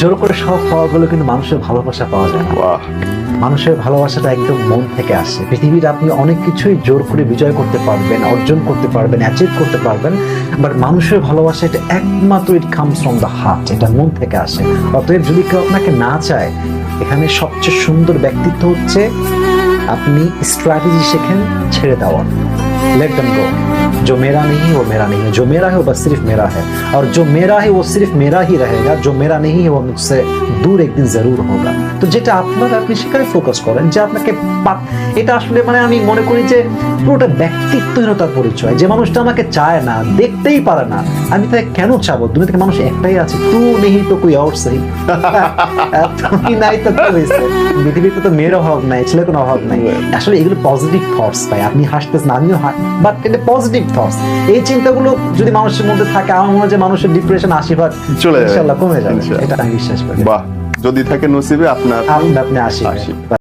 জোর করে সব পাওয়াগুলো কিন্তু মানুষের ভালোবাসা পাওয়া যায় না। মানুষের ভালোবাসাটা একদম মন থেকে আসে। পৃথিবীর আপনি অনেক কিছুই জোর করে বিজয় করতে পারবেন, অর্জন করতে পারবেন, অ্যাচিভ করতে পারবেন, বাট মানুষের ভালোবাসা এটা একমাত্র it comes from the heart, এটা মন থেকে আসে। অতএব যদি কেউ আপনাকে না চায়, এখানে সবচেয়ে সুন্দর ব্যক্তিত্ব হচ্ছে আপনি স্ট্র্যাটেজি শেখেন ছেড়ে দেওয়ার। Let them go. जो मेरा नहीं है वो मेरा नहीं है, जो मेरा है वो बस सिर्फ मेरा है, और जो मेरा है वो सिर्फ मेरा ही रहेगा, जो मेरा नहीं है वो मुझसे दूर एक दिन जरूर होगा। তো যেটা আপনার আপনি সেখানে ফোকাস করেন, যে আপনাকে এটা আসলে মানে আমি মনে করি যে পুরোটা ব্যক্তিত্বহীনতার পরিচয়। যে মানুষটা আমাকে চায় না, দেখতেই পারে না, আমি তাকে কেন চাবো? দুনিয়া থেকে মানুষ একটাই আছে, তু নেই তো কোই और सही, তুমি নাই তো কি হয়েছে? পৃথিবীতে তো মেয়ের অভাব নাই, ছেলের কোনো অভাব নাই। আসলে এগুলো পজিটিভ থটস ভাই। আপনি হাসতেছেন, আমিও বাট এটা পজিটিভ থটস। এই চিন্তাগুলো যদি মানুষের মধ্যে থাকে, আমার মনে হয় যে মানুষের ডিপ্রেশন 80% চলে যাবে, ইনশাআল্লাহ কমে যাবে। এটা আমি বিশ্বাস করি। বাহ, যদি থাকে নসিবে আপনার, আপনি 80